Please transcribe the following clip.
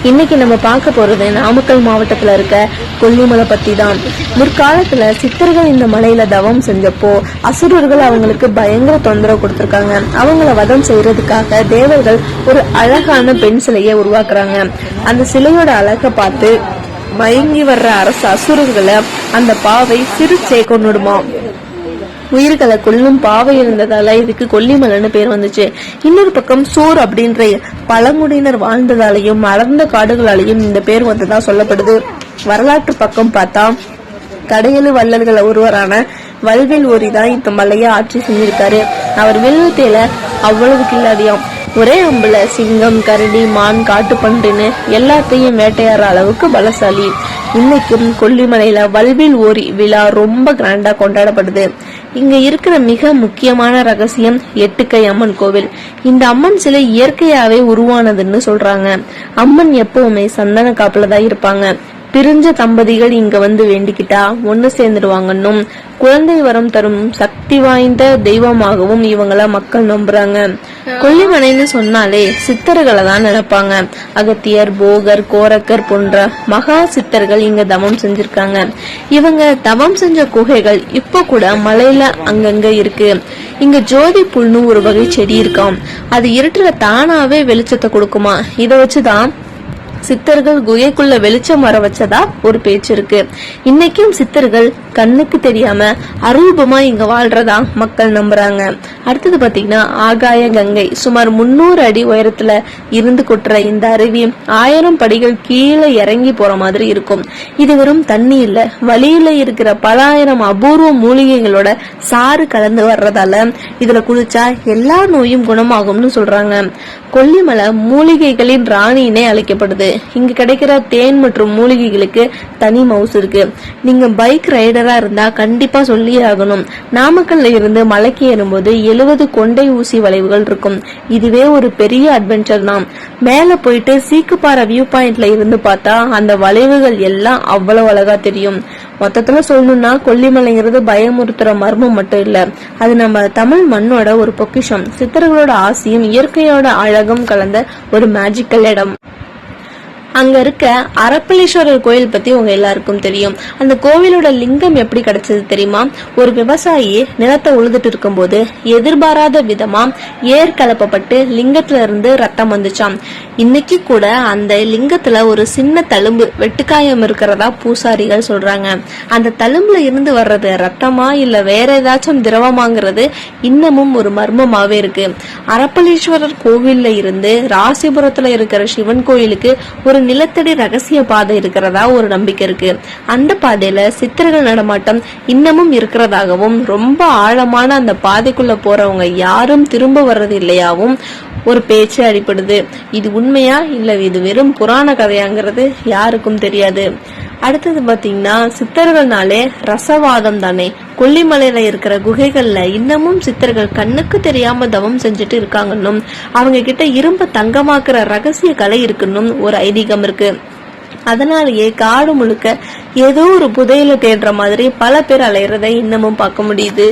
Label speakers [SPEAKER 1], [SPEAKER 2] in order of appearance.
[SPEAKER 1] இன்னைக்கு நம்ம பார்க்க போறது நாமக்கல் மாவட்டத்துல இருக்க கொல்லிமலை பத்தி தான். முற்காலத்துல சித்தர்கள் இந்த மலையில தவம் செஞ்சப்போ அசுரர்கள் அவங்களுக்கு பயங்கர தொந்தரவு கொடுத்திருக்காங்க. அவங்கள வதம் செய்யறதுக்காக தேவர்கள் ஒரு அழகான பெண் சிலையை உருவாக்குறாங்க. அந்த சிலையோட அழகை பார்த்து மயங்கி வர்ற அரசு அசுரர்களை அந்த பாவை சிரிச்சே கொண்டுடுமா. உயிர்களை கொல்லும் பாவை இருந்ததால இதுக்கு கொல்லிமலைன்னு பேர் வந்துச்சு. இன்னொரு பக்கம் சூர் அப்படின்ற பழங்குடியினர் வாழ்ந்ததாலையும் அடர்ந்த காடுகளாலையும் இந்த பேர் வந்ததா சொல்லப்படுது. வரலாற்று பக்கம் பார்த்தா கடையெழு வள்ளல்கள் ஒருவரான வல்வில் ஓரிதான் இந்த மலையை ஆட்சி செஞ்சிருக்காரு. அவர் வில்லுத்தையில அவ்வளவு கில்லாடியாம். ஒரே அம்புல சிங்கம், கரடி, மான், காட்டுப்பன்றின்னு எல்லாத்தையும் வேட்டையாடுற அளவுக்கு பலசாலி. இன்னைக்கும் கொல்லிமலையில வல்வில் ஓரி விழா ரொம்ப கிராண்டா கொண்டாடப்படுது. இங்க இருக்கிற மிக முக்கியமான ரகசியம் எட்டுக்கை அம்மன் கோவில். இந்த அம்மன் சிலை இயற்கையாவே உருவானதுன்னு சொல்றாங்க. அம்மன் எப்பவுமே சந்தன காப்புல தான் இருப்பாங்க. பிரிஞ்ச தம்பதிகள் இங்க வந்து வேண்டிக்கிட்டா ஒண்ணு சேர்ந்துடுவாங்கன்னும், குழந்தை வரம் தரும் சக்தி வாய்ந்த தெய்வமாகவும் இவங்கள மக்கள் நம்புறாங்க. கொல்லிமலைன்னு சொன்னாலே சித்தர்களை தான் நினைப்பாங்க. அகத்தியர், போகர், கோரக்கர் போன்ற மகா சித்தர்கள் இங்க தவம் செஞ்சிருக்காங்க. இவங்க தவம் செஞ்ச குகைகள் இப்ப கூட மலையில அங்கங்க இருக்கு. இங்க ஜோதி புல்னு ஒரு வகை செடி இருக்காம். அது இருட்டுல தானாவே வெளிச்சத்தை கொடுக்குமா. இதை வச்சுதான் சித்தர்கள் குகைக்குள்ள வெளிச்சம் வர வச்சதா ஒரு பேச்சு இருக்கு. இன்னைக்கும் சித்தர்கள் கண்ணுக்கு தெரியாம அரூபமா இங்க வாழ்றதா மக்கள் நம்புறாங்க. அடுத்தது பாத்தீங்கன்னா ஆகாய கங்கை. சுமார் 300 அடி உயரத்துல இருந்து கொட்டுற இந்த அருவி 1000 படிகள் கீழே இறங்கி போற மாதிரி இருக்கும். இது வெறும் தண்ணி இல்ல, வழியில இருக்கிற பல ஆயிரம் அபூர்வ மூலிகைகளோட சாறு கலந்து வர்றதால இதுல குளிச்சா எல்லா நோயும் குணமாகும்னு சொல்றாங்க. கொல்லிமலை மூலிகைகளின் ராணினே அழைக்கப்படுது. இங்க கிடைக்கிற தேன் மற்றும் மூலிகைகளுக்கு தனி மவுசு இருக்கு. நீங்க பைக் ரைடரா இருந்தா கண்டிப்பா சொல்லியே ஆகணும். நாமக்கல்ல இருந்து மலைக்கு ஏறும்போது 70 கொண்டை ஊசி வளைவுகள் இருக்கும். இதுவே ஒரு பெரிய அட்வென்ச்சர் தான். மேல போயிட்டு சீக்குப்பாறை வியூ பாயிண்ட்ல இருந்து பார்த்தா அந்த வளைவுகள் எல்லாம் அவ்வளவு அழகா தெரியும். மொத்தத்துல சொல்லணும்னா கொல்லிமலைங்கிறது பயமுறுத்துற மர்மம் மட்டும் இல்ல, அது நம்ம தமிழ் மண்ணோட ஒரு பொக்கிஷம். சித்தர்களோட ஆசையும் இயற்கையோட அழகும் கலந்த ஒரு மேஜிக்கல் இடம். அங்க இருக்க அரப்பளீஸ்வரர் கோயில் பத்தி உங்க எல்லாருக்கும் தெரியும். அந்த கோவிலோட லிங்கம் எப்படி கிடைச்சது தெரியுமா? ஒரு விவசாயி நிலத்தை உழுதுட்டு இருக்கும் போது எதிர்பாராத விதமா ஏர் கலப்பப்பட்டு லிங்கத்துல இருந்து ரத்தம் வந்துச்சாம். இன்னைக்கு கூட அந்த லிங்கத்துல ஒரு சின்ன தழும்பு வெட்டுக்காயம் இருக்கிறதா பூசாரிகள் சொல்றாங்க. அந்த தழும்புல இருந்து வர்றது ரத்தமா இல்ல வேற ஏதாச்சும் திரவமாங்கிறது இன்னமும் ஒரு மர்மமாவே இருக்கு. அரப்பளீஸ்வரர் கோவில்ல இருந்து ராசிபுரத்துல இருக்கிற சிவன் கோயிலுக்கு ஒரு நிலத்தடி ரகசிய பாதை இருக்கிறதா ஒரு நம்பிக்கை இருக்கு. அந்த பாதையில சித்தர்கள் நடமாட்டம் இன்னமும் இருக்கிறதாகவும், ரொம்ப ஆழமான அந்த பாதைக்குள்ள போறவங்க யாரும் திரும்ப வர்றது இல்லையாவும் ஒரு பேச்சு அடிப்படுது. இது உண்மையா இல்ல இது வெறும் புராண கதையாங்கிறது யாருக்கும் தெரியாது. அடுத்தது பாத்தீங்கன்னா சித்தர்கள்னாலே ரசவாதம் தானே. கொல்லிமலையில இருக்கிற குகைகள்ல இன்னமும் சித்தர்கள் கண்ணுக்கு தெரியாம தவம் செஞ்சுட்டு இருக்காங்கன்னும், அவங்க கிட்ட இரும்ப தங்கமாக்குற ரகசிய கலை இருக்குன்னும் ஒரு ஐதீகம் இருக்கு. அதனாலேயே காடு முழுக்க ஏதோ ஒரு புதையில தேடுற மாதிரி பல பேர் அலையறதை இன்னமும் பார்க்க முடியுது.